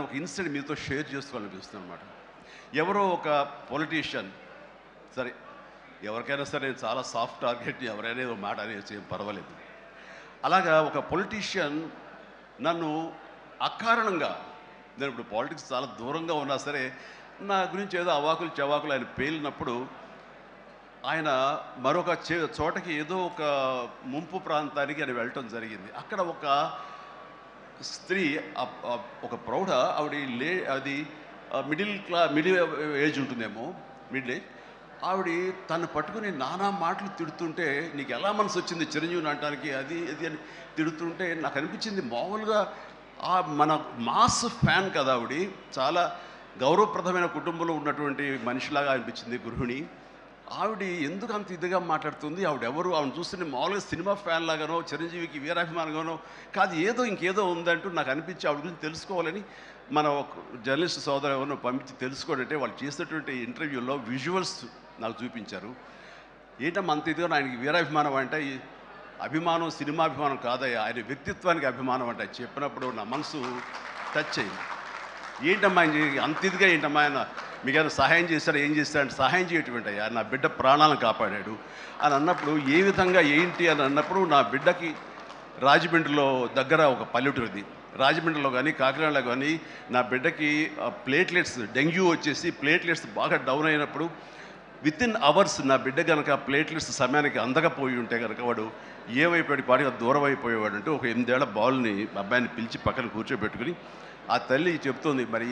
ఒక ఇన్సిడెంట్ మీతో షేర్ చేసుకోవాలనిపిస్తుంది అనమాట. ఎవరో ఒక పొలిటీషియన్, సరే ఎవరికైనా సరే నేను చాలా సాఫ్ట్ టార్గెట్, ఎవరైనా ఏదో మాట అనేసి ఏం పర్వాలేదు. అలాగా ఒక పొలిటీషియన్ నన్ను అకారణంగా, నేను ఇప్పుడు పాలిటిక్స్ చాలా దూరంగా ఉన్నా సరే నా గురించి ఏదో అవాకులు చవాకులు ఆయన పేలినప్పుడు, ఆయన మరొక చోటకి ఏదో ఒక ముంపు ప్రాంతానికి ఆయన వెళ్ళటం జరిగింది. అక్కడ ఒక స్త్రీ, ఒక ప్రౌఢ, అది మిడిల్ ఏజ్ ఉంటుందేమో, మిడిల్ ఏజ్. ఆవిడ తను పట్టుకుని నానా మాటలు తిడుతుంటే, నీకు ఎలా మనసు వచ్చింది చిరంజీవిని అనడానికి, అది అని తిడుతుంటే నాకు అనిపించింది, మామూలుగా మన మాస్ ఫ్యాన్ కదా ఆవిడ, చాలా గౌరవప్రదమైన కుటుంబంలో ఉన్నటువంటి మనిషిలాగా అనిపించింది, గృహిణి. ఆవిడ ఎందుకు అంత ఇదిగా మాట్లాడుతుంది, ఆవిడెవరు, ఆవిడ చూస్తుంటే మామూలుగా సినిమా ఫ్యాన్ లాగానో చిరంజీవికి వీరాభిమానంగానో కాదు, ఇంకేదో ఉందంటూ నాకు అనిపించి ఆవిడ గురించి తెలుసుకోవాలని మన ఒక జర్నలిస్ట్ సోదరు ఎవరినో పంపించి తెలుసుకోవాలంటే వాళ్ళు చేసినటువంటి ఇంటర్వ్యూలో విజువల్స్ నాకు చూపించారు. ఏంటమ్మా అంత ఇదిగా ఆయనకి వీరాభిమానం అంటే, అభిమానం సినిమాభిమానం కాదయ్యా, ఆయన వ్యక్తిత్వానికి అభిమానం అంటే చెప్పినప్పుడు నా మనసు టచ్ అయింది. ఏంటమ్మా అంత ఇదిగా ఏంటమ్మా ఆయన మీకైనా సహాయం చేశాడు, ఏం చేశాడంటే, సహాయం చేయటువంటి అయ్యా నా బిడ్డ ప్రాణాలను కాపాడాడు అని అన్నప్పుడు, ఏ విధంగా ఏంటి అని అన్నప్పుడు, నా బిడ్డకి రాజమండ్రిలో దగ్గర ఒక పల్లెటూరుది, రాజమండ్రిలో కానీ కాకినాడలో కానీ నా బిడ్డకి ప్లేట్లెట్స్, డెంగ్యూ వచ్చేసి ప్లేట్లెట్స్ బాగా డౌన్ అయినప్పుడు వితిన్ అవర్స్ నా బిడ్డ కనుక ప్లేట్లెట్స్ సమయానికి అందకపోయి ఉంటే కనుక వాడు ఏమైపోయాడు, పాటిగా దూరం అయిపోయేవాడు. అంటే ఒక 8 ఏళ్ల బాలుని అబ్బాయిని పిలిచి పక్కన కూర్చోబెట్టుకుని ఆ తల్లి చెప్తుంది, మరి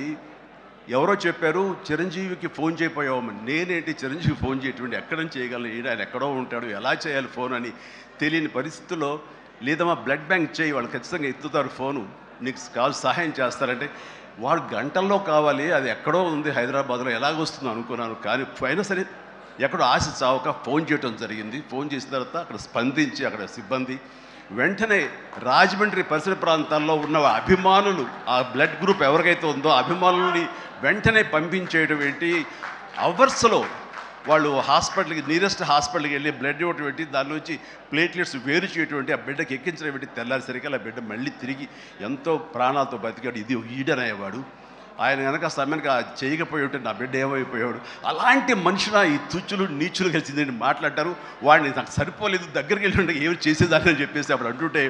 ఎవరో చెప్పారు చిరంజీవికి ఫోన్ చేయపోయావమ్మని. నేనేంటి చిరంజీవి ఫోన్ చేయటువంటి, ఎక్కడ నుంచి చేయగలను, ఆయన ఎక్కడో ఉంటాడు, ఎలా చేయాలి ఫోన్ అని తెలియని పరిస్థితుల్లో, లేదమ్మా బ్లడ్ బ్యాంక్ చేయి, వాళ్ళు ఖచ్చితంగా ఎత్తుతారు ఫోను, నీకు కావాలి సహాయం చేస్తారంటే, వాడు గంటల్లో కావాలి, అది ఎక్కడో ఉంది హైదరాబాద్లో, ఎలాగొస్తుందో అనుకున్నాను. కానీ అయినా సరే ఎక్కడో ఆశ చావక ఫోన్ చేయడం జరిగింది. ఫోన్ చేసిన తర్వాత అక్కడ స్పందించి అక్కడ సిబ్బంది వెంటనే రాజమండ్రి పరిసర ప్రాంతాల్లో ఉన్న అభిమానులు, ఆ బ్లడ్ గ్రూప్ ఎవరికైతే ఉందో అభిమానుల్ని వెంటనే పంపించేయడం ఏంటి, అవర్స్లో వాళ్ళు హాస్పిటల్కి, నీరెస్ట్ హాస్పిటల్కి వెళ్ళి బ్లడ్ ఇవ్వటం ఏంటి, దాని నుంచి ప్లేట్లెట్స్ వేరు చేయటువంటి, ఆ బిడ్డకి ఎక్కించడం ఏంటి, తెల్లారిసరికి ఆ బిడ్డ మళ్ళీ తిరిగి ఎంతో ప్రాణాలతో బతికాడు. ఇది ఈడనయ్యేవాడు. ఆయన కనుక సమయానికి చేయకపోయి ఉంటే నా బిడ్డ ఏమైపోయాడు. అలాంటి మనుషుల ఈ తుచ్చులు నీచులు కలిసిందని మాట్లాడతారు. వాడిని నాకు సరిపోలేదు, దగ్గరికి వెళ్ళి ఉంటే ఏమి చేసేదాన్ని అని చెప్పేసి అప్పుడు అంటుంటే,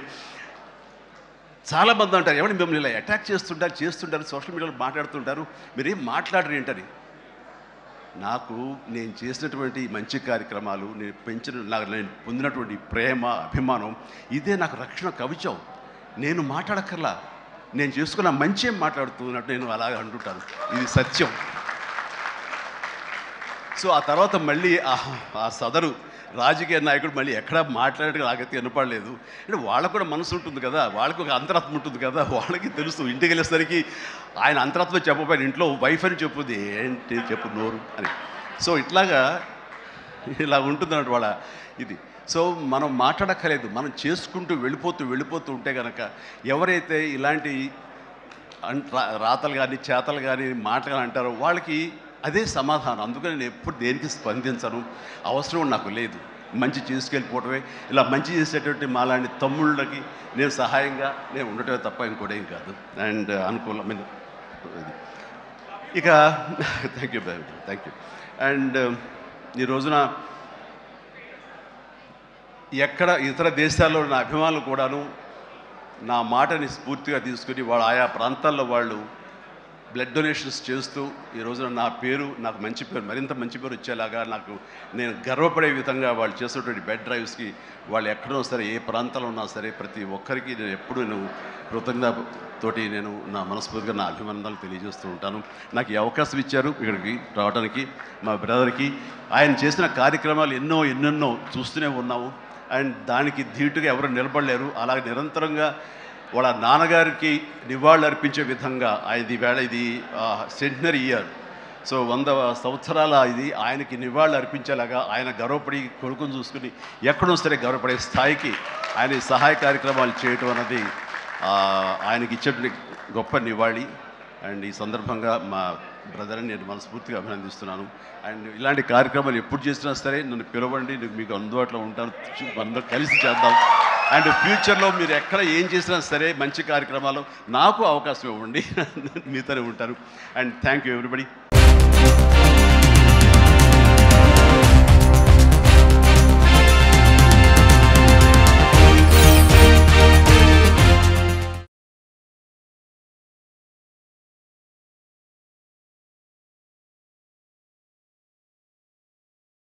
చాలామంది అంటారు ఏమని మిమ్మల్ని ఇలా అటాక్ చేస్తుంటారు సోషల్ మీడియాలో మాట్లాడుతుంటారు, మీరేం మాట్లాడరు ఏంటని. నేను చేసినటువంటి మంచి కార్యక్రమాలు, నేను పొందినటువంటి ప్రేమ, అభిమానం, ఇదే నాకు రక్షణ కవచం. నేను మాట్లాడక్కర్లా, నేను చేసుకున్న మంచి మాట్లాడుతున్నట్టు నేను అలాగే అంటుంటాను, ఇది సత్యం. సో ఆ తర్వాత మళ్ళీ ఆ సదరు రాజకీయ నాయకుడు మళ్ళీ ఎక్కడా మాట్లాడేది నాకైతే వినపడలేదు. అంటే వాళ్ళకు కూడా మనసు ఉంటుంది కదా, వాళ్ళకి ఒక అంతరాత్మ ఉంటుంది కదా, వాళ్ళకి తెలుసు. ఇంటికి వెళ్ళేసరికి ఆయన అంతరాత్మ చెప్పబోయిన ఇంట్లో వైఫ్ అని చెప్పుద్ది, ఏంటి చెప్పు నోరు అని. సో ఇలా ఉంటుంది అన్నట్టు వాళ్ళ ఇది. సో మనం మాట్లాడక్కర్లేదు, మనం చేసుకుంటూ వెళ్ళిపోతూ ఉంటే కనుక ఎవరైతే ఇలాంటి రాతలు కానీ చేతలు కానీ మాటలు కానీ అంటారో వాళ్ళకి అదే సమాధానం. అందుకని నేను ఎప్పుడు దేనికి స్పందించను, అవసరం నాకు లేదు. మంచి చేసుకెళ్ళిపోవటమే, ఇలా మంచి చేసేటువంటి మాలాంటి తమ్ముళ్ళకి నేను సహాయంగా నేను ఉండటమే తప్ప ఇంకోటేం కాదు. అండ్ అనుకూలమైన ఇక థ్యాంక్ యూ. అండ్ ఈ రోజున ఎక్కడ ఇతర దేశాల్లో ఉన్న అభిమానులు కూడాను నా మాటని స్ఫూర్తిగా తీసుకుని ఆయా ప్రాంతాల్లో వాళ్ళు బ్లడ్ డొనేషన్స్ చేస్తూ ఈ రోజున నాకు మంచి పేరు, మరింత మంచి పేరు వచ్చేలాగా నేను గర్వపడే విధంగా వాళ్ళు చేసేటువంటి బెడ్ డ్రైవ్స్కి వాళ్ళు ఎక్కడో సరే, ఏ ప్రాంతంలో ఉన్నా సరే, ప్రతి ఒక్కరికి నేను ఎప్పుడు కృతజ్ఞతతోటి నేను నా మనస్ఫూర్తిగా నా అభిమానాలు తెలియజేస్తూ ఉంటాను. నాకు ఈ అవకాశం ఇచ్చారు ఇక్కడికి రావడానికి, మా బ్రదర్కి. ఆయన చేసిన కార్యక్రమాలు ఎన్నెన్నో చూస్తూనే ఉన్నాము. అండ్ దానికి ధీటుగా ఎవరు నిలబడలేరు. అలాగే నిరంతరంగా వాళ్ళ నాన్నగారికి నివాళులు అర్పించే విధంగా ఇది సెంటనరీ ఇయర్. సో 100 సంవత్సరాల ఇది ఆయనకి నివాళులు అర్పించేలాగా ఆయన గర్వపడి కొడుకుని చూసుకుని ఎక్కడో సరే గర్వపడే స్థాయికి ఆయన సహాయ కార్యక్రమాలు చేయటం అన్నది ఆయనకి ఇచ్చేటువంటి గొప్ప నివాళి. అండ్ ఈ సందర్భంగా మా బ్రదర్ని నేను మనస్ఫూర్తిగా అభినందిస్తున్నాను. అండ్ ఇలాంటి కార్యక్రమాలు ఎప్పుడు చేసినా సరే నన్ను పిలవండి, మీకు అందుబాటులో ఉంటాను, అందరూ కలిసి చేద్దాం. అండ్ ఫ్యూచర్లో మీరు ఎక్కడ ఏం చేసినా సరే మంచి కార్యక్రమాలు నాకు అవకాశం ఇవ్వండి. మీతోనే ఉంటాను. And thank you everybody.